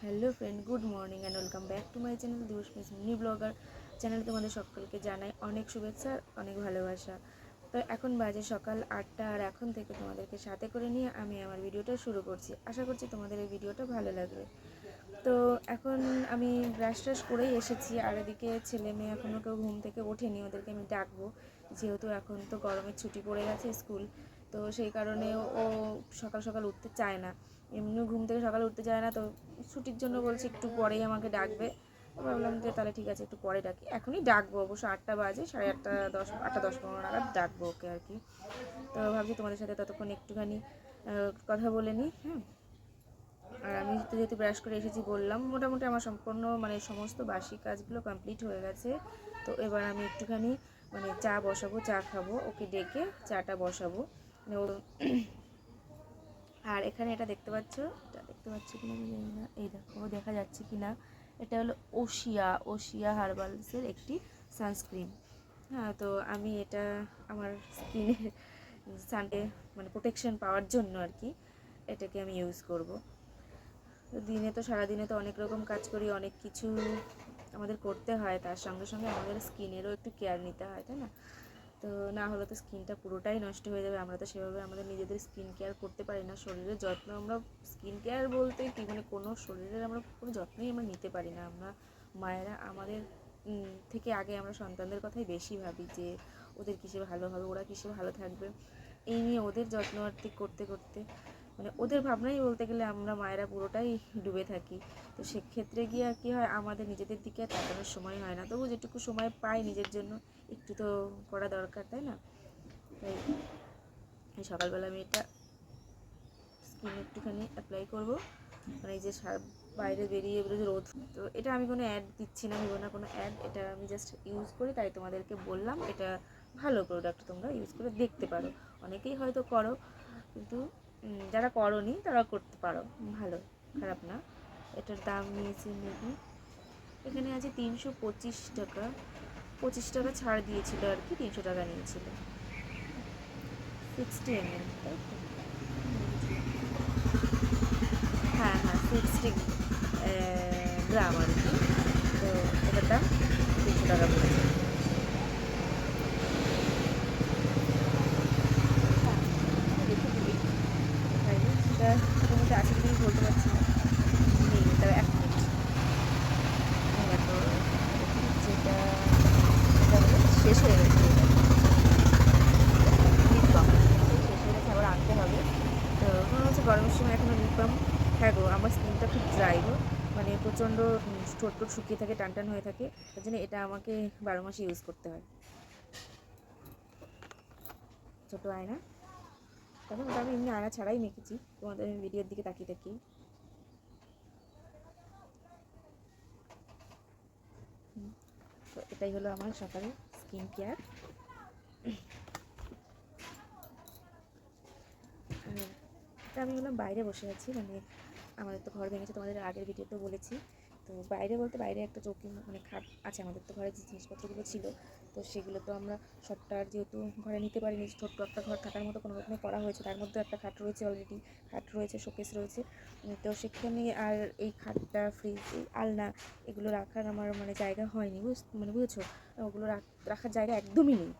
Hello friend, good morning and welcome back to my channel দিবস miss mini blogger চ্যানেলে তোমাদের সকলকে জানাই অনেক শুভেচ্ছা আর অনেক ভালোবাসা। তো এখন বাজে সকাল 8টা আর এখন থেকে তোমাদেরকে সাথে করে নিয়ে আমি আমার ভিডিওটা শুরু করছি। আশা করছি তোমাদের এই ভিডিওটা ভালো লাগবে। তো এখন আমি ব্রাশ ট্রাশ করেই এসেছি আর এদিকে ছেলে মেয়ে এখনও কেউ ঘুম থেকে ওঠেনি, ওদেরকে আমি ডাকবো যেহেতু এখন তো গরমের ছুটি পড়ে গেছে স্কুল। তো সেই কারণে ও সকাল সকাল উঠতে চায় না, এমনিও ঘুম থেকে সকালে উঠতে চায় না। তো ছুটির জন্য বলছি একটু পরেই আমাকে ডাকবে। ভাবলাম যে তাহলে ঠিক আছে একটু পরে ডাকি, এখনই ডাকবো, অবশ্য 8টা বাজে, 8:30 10 8টা 10-15 নাগাদ ডাকবো ওকে আর কি। তো ভাবছি তোমাদের সাথে ততক্ষণ একটুখানি কথা বলে নিই। হ্যাঁ, আর আমি তো যেহেতু ব্রাশ করে এসেছি বললাম, মোটামুটি আমার সম্পূর্ণ সমস্ত বাসি কাজগুলো কমপ্লিট হয়ে গেছে। তো এবার আমি একটুখানি চা বসাবো, চা খাবো, ওকে ডেকে চাটা বসাবো। ও আর এখানে এটা দেখতে পাচ্ছ, কিনা আমি জানি না, এই দেখো দেখা যাচ্ছে কিনা, এটা হলো ওশিয়া হার্বালসের একটি সানস্ক্রিন। হ্যাঁ, তো আমি এটা আমার স্কিনের সানডে প্রোটেকশন পাওয়ার জন্য আর কি এটাকে আমি ইউজ করব। দিনে তো সারাদিনে তো অনেক রকম কাজ করি, অনেক কিছু আমাদের করতে হয়, তার সঙ্গে সঙ্গে আমাদের স্কিনেরও একটু কেয়ার নিতে হয়, তাই না? তো না হলে তো স্কিনটা পুরোটাই নষ্ট হয়ে যাবে। আমরা তো সেভাবে আমাদের নিজেদের স্কিন কেয়ার করতে পারি না, শরীরের যত্ন আমরা স্কিন কেয়ার বলতে কি কোনো শরীরের আমরা কোনো যত্নই আমরা নিতে পারি না। আমরা মায়েরা আমাদের থেকে আগে আমরা সন্তানদের কথাই বেশি ভাবি যে ওদের কিসে ভালো হবে, ওরা কিসে ভালো থাকবে, এই নিয়ে ওদের যত্ন আত্তি করতে করতে ওদের ভাবনাই বলতে গেলে আমরা মায়েরা পুরোটাই ডুবে থাকি। তো সেক্ষেত্রে গিয়ে আর কী হয়, আমাদের নিজেদের দিকে তাকানোর সময় হয় না, তবু যেটুকু সময় পাই নিজের জন্য একটু তো করা দরকার, তাই না? তাই সকালবেলা আমি এটা স্কিন একটুখানি অ্যাপ্লাই করবো, এই যে বাইরে বেরিয়ে যে রোদ। তো এটা আমি কোনো অ্যাড দিচ্ছি না, ভেবো না কোনো অ্যাড, এটা আমি জাস্ট ইউজ করি তাই তোমাদেরকে বললাম। এটা ভালো প্রোডাক্ট, তোমরা ইউজ করে দেখতে পারো, অনেকেই হয়তো করো, কিন্তু যারা করোনি তারা করতে পারো, ভালো, খারাপ না। এটার দাম নিয়েছি মেবি, এখানে আছে 325 টাকা, 25 টাকা ছাড় দিয়েছিল আর কি, 300 টাকা নিয়েছিল। 60 ml, তাই তো? হ্যাঁ হ্যাঁ, 60 গ্রাম আর কি। তো এটার দাম 300 টাকা পড়েছে। দেখে দিবি সেটা মোটামুটি আছে কিনা বলতে পারছি না, নেই, তাও 1 মিনিট। তো যেটা শেষ হয়ে গেছে, লিপ বাম শেষ হয়ে গেছে, আবার আনতে হবে। তো মনে হচ্ছে গরমের সময় এখনও লিপ বাম। হ্যাঁ গো, আমার স্কিনটা খুব ড্রাই গো, প্রচণ্ড ঠোঁট টোট শুকিয়ে থাকে, টান টান হয়ে থাকে, তার জন্য এটা আমাকে 12 মাসে ইউজ করতে হয়। ছোটো আয়না, তখন ওটা আমি এমনি আয়না ছাড়াই মেখেছি, তোমাদের ভিডিওর দিকে তাকিয়ে তাকিয়ে। তো এটাই হলো আমার সকালে স্কিন কেয়ার। এটা আমি হলাম বাইরে বসে আছি, আমাদের তো ঘর ভেঙেছে, তোমাদের আগের ভিডিওতেও বলেছি। তো বাইরে বলতে বাইরে একটা চৌকি খাট আছে, আমাদের তো ঘরে যে জিনিসপত্রগুলো ছিল তো সেগুলো তো আমরা সবটা যেহেতু ঘরে নিতে পারিনি, ছোট্ট একটা ঘর থাকার মতো কোনো রকমে করা হয়েছে, তার মধ্যে একটা খাট রয়েছে, অলরেডি খাট রয়েছে, শোকেস রয়েছে। তো সেখানে আর এই খাটটা, ফ্রিজ, এই আলনা, এগুলো রাখার আমার জায়গা হয়নি, বুঝেছো? ওগুলো রাখার জায়গা একদমই নেই।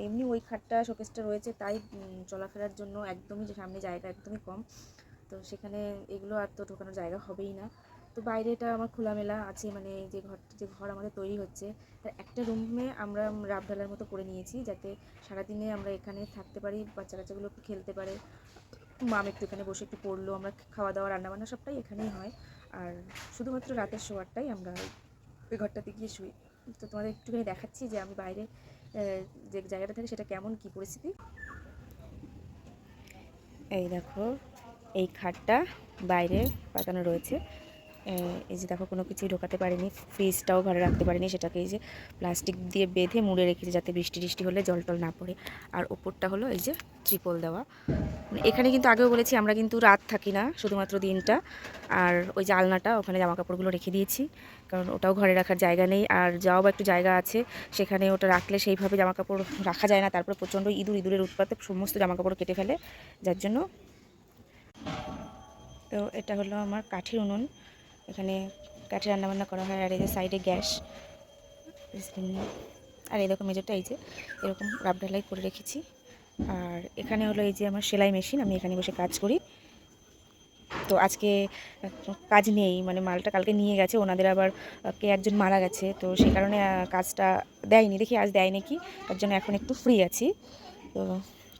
এমনি ওই খাটটা শোকেসটা রয়েছে, তাই চলাফেরার জন্য একদমই যে সামনে জায়গা একদমই কম, তো সেখানে এগুলো আর তো ঢোকানোর জায়গা হবেই না। তো বাইরেটা আমার খোলামেলা আছে, যে ঘর আমাদের তৈরি হচ্ছে তার একটা রুমে আমরা রাব ঢালার মতো করে নিয়েছি, যাতে সারাদিনে আমরা এখানে থাকতে পারি, বাচ্চা কাচ্চাগুলো একটু খেলতে পারে, মাম একটু এখানে বসে একটু পড়লো, আমরা খাওয়া দাওয়া রান্নাবান্না সবটাই এখানেই হয়, আর শুধুমাত্র রাতের শোয়ারটাই আমরা ওই ঘরটাতে গিয়ে শুই। তো তোমাদের একটুখানি দেখাচ্ছি যে আমি বাইরে যে জায়গাটা থাকে সেটা কেমন, কী পরিস্থিতি। এই দেখো, এই খাটটা বাইরে পাতানো রয়েছে, এই যে দেখো কোনো কিছুই ঢোকাতে পারিনি, ফ্রিজটাও ঘরে রাখতে পারিনি, সেটাকে এই যে প্লাস্টিক দিয়ে বেঁধে মুড়ে রেখেছি যাতে বৃষ্টি টিষ্টি হলে জল টল না পড়ে। আর ওপরটা হলো এই যে ত্রিপল দেওয়া। এখানে কিন্তু আগেও বলেছি আমরা কিন্তু রাত থাকি না, শুধুমাত্র দিনটা। আর ওই যে আলনাটা, ওখানে জামা কাপড়গুলো রেখে দিয়েছি, কারণ ওটাও ঘরে রাখার জায়গা নেই, আর যাও বা একটু জায়গা আছে সেখানে ওটা রাখলে সেইভাবে জামা কাপড় রাখা যায় না, তারপরে প্রচণ্ড ইঁদুরের উৎপাতে সমস্ত জামা কাপড় কেটে ফেলে, যার জন্য। তো এটা হলো আমার কাঠের উনুন, এখানে কাঠে রান্নাবান্না করা হয়। আর এই যে সাইডে গ্যাস, আর এই দেখো মেজরটা এই যে এরকম রাব ঢালাই করে রেখেছি। আর এখানে হলো এই যে আমার সেলাই মেশিন, আমি এখানে বসে কাজ করি। তো আজকে কাজ নেই, মানে মালটা কালকে নিয়ে গেছে ওনাদের, আবার কে একজন মারা গেছে, তো সেই কারণে কাজটা দেয়নি, দেখি আজ দেয় নাকি, তার জন্য এখন একটু ফ্রি আছি। তো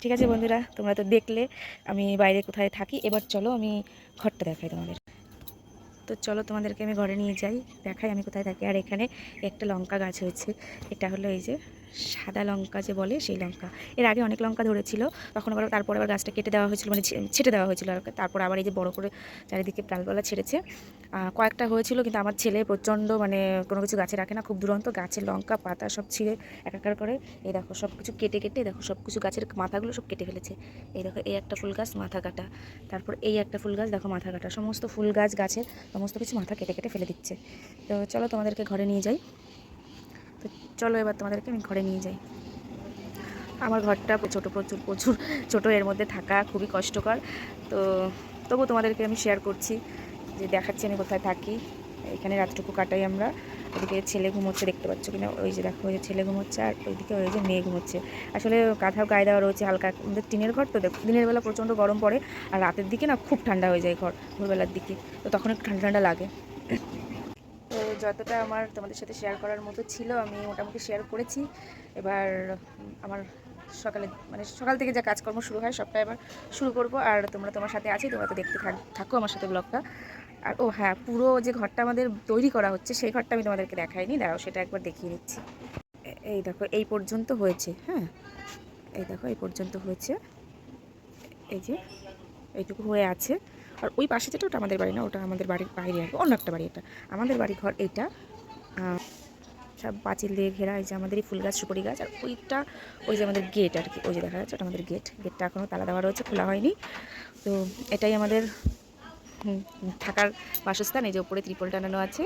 ঠিক আছে বন্ধুরা, তোমরা তো দেখলে আমি বাইরে কোথায় থাকি, এবার চলো আমি ঘরটা দেখাই তোমাদের। তো চলো তোমাদেরকে আমি ঘরে নিয়ে যাই, দেখাই আমি কোথায় থাকি। আর এখানে একটা লঙ্কা গাছ হয়েছে, এটা হলো এই যে সাদা লঙ্কা যে বলে সেই লঙ্কা। এর আগে অনেক লঙ্কা ধরেছিল, তখন আবার তারপরে আবার গাছটা কেটে দেওয়া হয়েছিল, মানে ছেটে দেওয়া হয়েছিল। আর তারপর আবার এই যে বড় করে চারিদিকে ডালপালা ছেড়েছে। কয়েকটা হয়েছিল, কিন্তু আমার ছেলে প্রচণ্ড মানে কোনো কিছু গাছে রাখে না, খুব দুরন্ত, গাছের লঙ্কা পাতা সব ছিঁড়ে একাকার করে। এই দেখো সব কিছু কেটে কেটে, দেখো সব কিছু গাছের মাথাগুলো সব কেটে ফেলেছে। এই দেখো এই একটা ফুল গাছ মাথা কাটা, তারপর এই একটা ফুল গাছ দেখো মাথা কাটা, সমস্ত ফুল গাছ গাছের সমস্ত কিছু মাথা কেটে কেটে ফেলে দিচ্ছে। তো চলো তোমাদেরকে ঘরে নিয়ে যাই। তো চলো এবার তোমাদেরকে আমি ঘরে নিয়ে যাই। আমার ঘরটা ছোটো, প্রচুর প্রচুর ছোটো, এর মধ্যে থাকা খুবই কষ্টকর। তো তবু তোমাদেরকে আমি শেয়ার করছি, যে দেখাচ্ছি আমি কোথায় থাকি। এখানে রাতটুকু কাটাই আমরা। ওইদিকে ছেলে ঘুমোচ্ছে, দেখতে পাচ্ছ কিনা, ওই যে দেখো ওই যে ছেলে ঘুমোচ্ছে, আর ওইদিকে ওই যে মেয়ে ঘুমোচ্ছে। আসলে কাঁথাও গায়ে দেওয়া রয়েছে হালকা, আমাদের টিনের ঘর তো, দিনের বেলা প্রচণ্ড গরম পড়ে, আর রাতের দিকে না খুব ঠান্ডা হয়ে যায় ঘর, ভোরবেলার দিকে, তো তখন একটু ঠান্ডা ঠান্ডা লাগে। তো যতটা আমার তোমাদের সাথে শেয়ার করার মতো ছিল আমি মোটামুটি শেয়ার করেছি। এবার আমার সকালে মানে সকাল থেকে যা কাজকর্ম শুরু হয় সবটা এবার শুরু করব। আর তোমরা তোমার সাথে আছি, তোমরা তো দেখতে থাকো আমার সাথে ব্লগটা। আর ও হ্যাঁ, পুরো যে ঘরটা আমাদের তৈরি করা হচ্ছে সেই ঘরটা আমি তোমাদেরকে দেখাইনি, দাঁড়াও সেটা একবার দেখিয়ে নিচ্ছি। এই দেখো এই পর্যন্ত হয়েছে, হ্যাঁ এই দেখো এই পর্যন্ত হয়েছে, এই যে এইটুকু হয়ে আছে। আর ওই পাশে যেটা ওটা আমাদের বাড়ি না, ওটা আমাদের বাড়ির বাইরে আর কি, অন্য একটা বাড়ি। এটা আমাদের বাড়ি ঘর, এইটা সব পাঁচিল দিয়ে ঘেরা। এই যে আমাদের এই ফুল গাছ, সুপারি গাছ, আর ওইটা ওই যে আমাদের গেট আর কি, ওই যে দেখা যাচ্ছে ওটা আমাদের গেটটা এখনও তালা দেওয়া রয়েছে, খোলা হয়নি। তো এটাই আমাদের থাকার বাসস্থান। এই যে উপরে ত্রিপল টানানো আছে।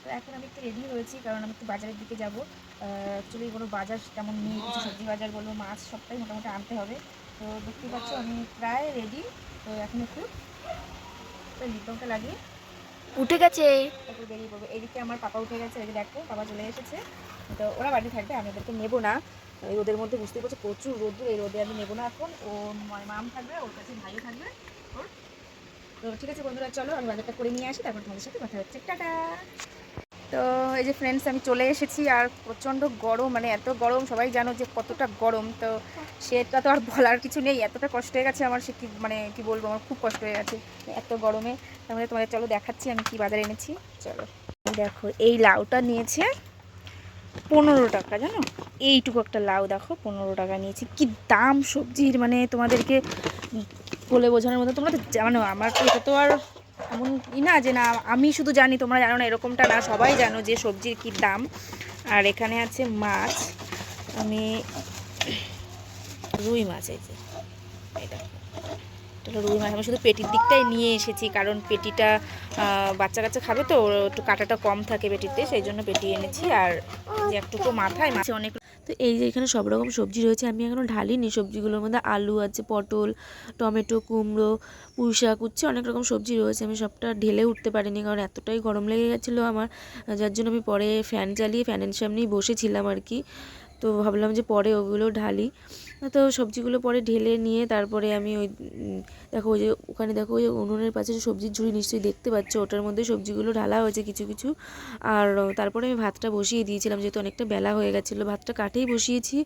তো এখন আমি একটু রেডি হয়েছি, কারণ আমি একটু বাজারের দিকে যাবো। অ্যাকচুয়ালি কোনো বাজার তেমন নেই, কিছু সবজি বাজার বলো, মাছ সবটাই মোটামুটি আনতে হবে। তো দেখতে পাচ্ছ আমি প্রায় রেডি। তো এখন একটু লিপটনটা লাগিয়ে উঠে গেছে। তারপর বেরিয়ে পড়বো। এইদিকে আমার পাপা উঠে গেছে, এই যে দেখো পাপা চলে এসেছে। তো ওরা বাড়িতে থাকবে, আমি ওদেরকে নেবো না, এই রোদের মধ্যে বুঝতেই পারছো প্রচুর রোদ্দুর, এই রোদে আমি নেবো না এখন। ও মাম থাকবে, ওর কাছে ভাইও থাকবে ওর। তো ঠিক আছে বন্ধুরা, চলো আমি বাজারটা করে নিয়ে আসি, তারপর তোমাদের সাথে কথা হচ্ছে। টাটা। তো এই যে ফ্রেন্ডস আমি চলে এসেছি, আর প্রচণ্ড গরম, মানে এত গরম, সবাই জানো যে কতটা গরম, তো সেটা তো আর বলার কিছু নেই। এতটা কষ্ট হয়ে গেছে আমার, সে কি মানে কি বলবো, আমার খুব কষ্ট হয়ে গেছে এত গরমে। তাহলে তোমাদের চলো দেখাচ্ছি আমি কি বাজারে এনেছি। চলো দেখো, এই লাউটা নিয়েছে 15 টাকা, জানো এইটুকু একটা লাউ দেখো 15 টাকা নিয়েছি। কি দাম সবজির, মানে তোমাদেরকে বলে বোঝানোর মতো। তোমরা তো জানো, আমার তো এটা তো আর এমন না যে না আমি শুধু জানি তোমরা জানো না, এরকমটা না, সবাই জানো যে সবজির কী দাম। আর এখানে আছে মাছ, আমি রুই মাছ, এই যে এটা রুই মাছ, আমি শুধু পেটির দিকটাই নিয়ে এসেছি, কারণ পেটিটা বাচ্চা কাচ্চা খাবে, তো একটু কাঁটাটা কম থাকে পেটিতে, সেই জন্য পেটি এনেছি। আর যে একটুকু মাথায় মাছে অনেক। তো এই যে এখানে সব রকম সবজি রয়েছে, আমি এখনও ঢালিনি। সবজিগুলোর মধ্যে আলু আছে, পটল, টমেটো, কুমড়ো, পুঁই শাক, উচ্ছে, অনেক রকম সবজি রয়েছে। আমি সবটা ঢেলে উঠতে পারিনি, কারণ এতটাই গরম লেগে গেছিলো আমার, যার জন্য আমি পরে ফ্যান চালিয়ে ফ্যানের সামনেই বসেছিলাম আর কি। তো ভাবলাম যে পরে ওগুলো ঢালি। তো সবজিগুলো পরে ঢেলে নিয়ে তারপরে আমি ওই দেখো ওই যে ওখানে দেখো ওই উনুনের পাশে যে সবজির ঝুড়ি নিশ্চয়ই দেখতে পাচ্ছ, ওটার মধ্যে সবজিগুলো ঢালা হয়েছে কিছু কিছু। আর তারপরে আমি ভাতটা বসিয়ে দিয়েছিলাম, যেহেতু অনেকটা বেলা হয়ে গেছিলো, ভাতটা কাঠেই বসিয়েছি।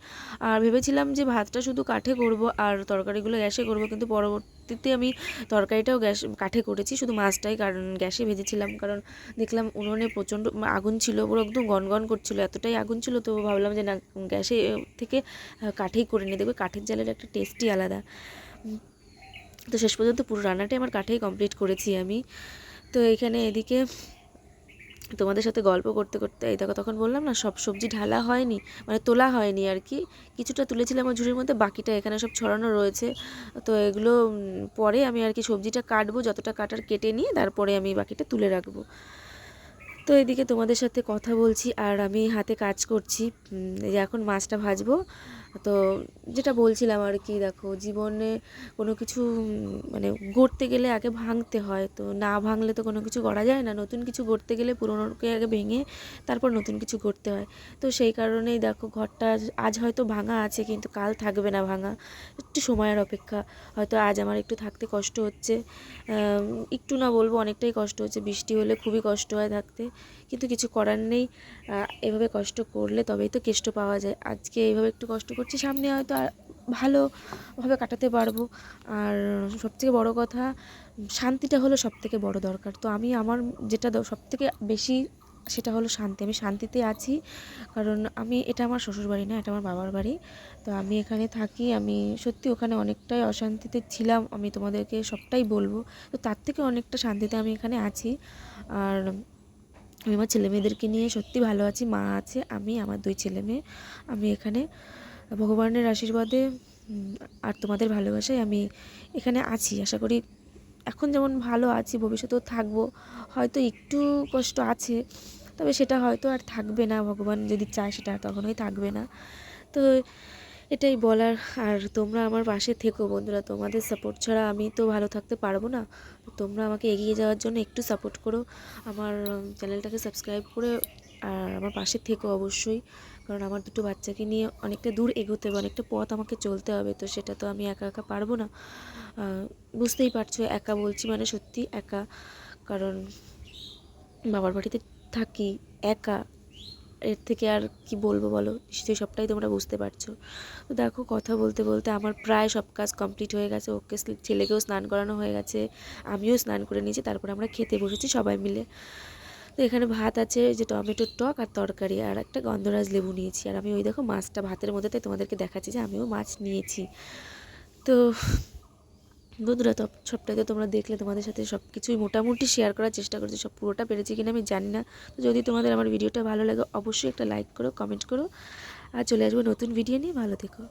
আর ভেবেছিলাম যে ভাতটা শুধু কাঠে করব আর তরকারিগুলো গ্যাসে করব, কিন্তু পরবর্তীতে আমি তরকারিটাও কাঠে করেছি, শুধু মাছটাই কারণ গ্যাসে ভেজেছিলাম, কারণ দেখলাম উনুনে প্রচণ্ড আগুন ছিল, পুরো একদম গনগন করছিল, এতটাই আগুন ছিল। তো ভাবলাম যে না, গ্যাসে থেকে কাঠেই করে নিয়ে, দেখবে কাঠের জালের একটা টেস্টই আলাদা। তো শেষ পর্যন্ত পুরো রান্নাটাই আমার কাঠেই কমপ্লিট করেছি আমি। তো এখানে এদিকে তোমাদের সাথে গল্প করতে করতে এই দেখো, তখন বললাম না সব সবজি ঢালা হয়নি, মানে তোলা হয়নি আর কি, কিছুটা তুলেছিলাম আমার ঝুড়ির মধ্যে, বাকিটা এখানে সব ছড়ানো রয়েছে। তো এগুলো পরে আমি আর কি সবজিটা কাটবো, যতটা কাটার কেটে নিয়ে তারপরে আমি বাকিটা তুলে রাখবো। তো এদিকে তোমাদের সাথে কথা বলছি আর আমি হাতে কাজ করছি। এই যে এখন মাছটা ভাজবো, তো যেটা বলছিলাম আর কি, দেখো জীবনে কোনো কিছু মানে গড়তে গেলে আগে ভাঙতে হয়, তো না ভাঙলে তো কোনো কিছু করা যায় না। নতুন কিছু গড়তে গেলে পুরোনোকে আগে ভেঙে তারপর নতুন কিছু গড়তে হয়। তো সেই কারণেই দেখো ঘরটা আজ হয়তো ভাঙা আছে, কিন্তু কাল থাকবে না ভাঙা, একটু সময়ের অপেক্ষা। হয়তো আজ আমার একটু থাকতে কষ্ট হচ্ছে, একটু না বলবো অনেকটাই কষ্ট হচ্ছে, বৃষ্টি হলে খুবই কষ্ট হয় থাকতে, কিন্তু কিছু করার নেই। এভাবে কষ্ট করলে তবেই তো কেষ্ট পাওয়া যায়। আজকে এইভাবে একটু কষ্ট করছি, সামনে হয়তো আর ভালোভাবে কাটাতে পারবো। আর সবথেকে বড় কথা, শান্তিটা হলো সবথেকে বড় দরকার। তো আমি আমার যেটা সবথেকে বেশি, সেটা হলো শান্তি। আমি শান্তিতে আছি, কারণ এটা আমার শ্বশুরবাড়ি না, এটা আমার বাবার বাড়ি। তো আমি এখানে থাকি, আমি সত্যি ওখানে অনেকটাই অশান্তিতে ছিলাম, আমি তোমাদেরকে সবটাই বলবো। তো তার থেকে অনেকটা শান্তিতে আমি এখানে আছি। আর আমি আমার ছেলেমেয়েদেরকে নিয়ে সত্যি ভালো আছি। মা আছে, আমি, আমার 2 ছেলে মেয়ে। আমি এখানে ভগবানের আশীর্বাদে আর তোমাদের ভালোবাসায় আমি এখানে আছি। আশা করি এখন যেমন ভালো আছি ভবিষ্যতেও থাকবো। হয়তো একটু কষ্ট আছে, তবে সেটা হয়তো আর থাকবে না, ভগবান যদি চায় সেটা আর তখনই থাকবে না। তো এটাই বলার। আর তোমরা আমার পাশে থেকো বন্ধুরা, তোমাদের সাপোর্ট ছাড়া আমি তো ভালো থাকতে পারবো না। তো তোমরা আমাকে এগিয়ে যাওয়ার জন্য একটু সাপোর্ট করো, আমার চ্যানেলটাকে সাবস্ক্রাইব করে আর আমার পাশে থেকো অবশ্যই। কারণ আমার 2 বাচ্চাকে নিয়ে অনেকটা দূর এগোতে হবে, অনেকটা পথ আমাকে চলতে হবে, তো সেটা তো আমি একা একা পারবো না। বুঝতেই পারছো, একা বলছি মানে সত্যি একা, কারণ বাবার বাড়িতে থাকি একা, এর থেকে আর কি বলবো বলো, নিশ্চয়ই সবটাই তোমরা বুঝতে পারছো। তো দেখো কথা বলতে বলতে আমার প্রায় সব কাজ কমপ্লিট হয়ে গেছে, ওকে ছেলেকেও স্নান করানো হয়ে গেছে, আমিও স্নান করে নিয়েছি, তারপরে আমরা খেতে বসেছি সবাই মিলে। তো এখানে ভাত আছে, যে টমেটোর টক আর তরকারি, আর একটা গন্ধরাজ লেবু নিয়েছি, আর আমি ওই দেখো মাছটা ভাতের মধ্যে, তাই তোমাদেরকে দেখাচ্ছি যে আমিও মাছ নিয়েছি। তো বন্ধুরা, তো সবটাই তো তোমরা দেখলে, তোমাদের সাথে সব কিছুই মোটামুটি শেয়ার করার চেষ্টা করছি, সব পুরোটা পেরেছি কিনা আমি জানি না। তো যদি তোমাদের আমার ভিডিওটা ভালো লাগে অবশ্যই একটা লাইক করো, কমেন্ট করো, আর চলে আসবো নতুন ভিডিও নিয়ে। ভালো থেকো।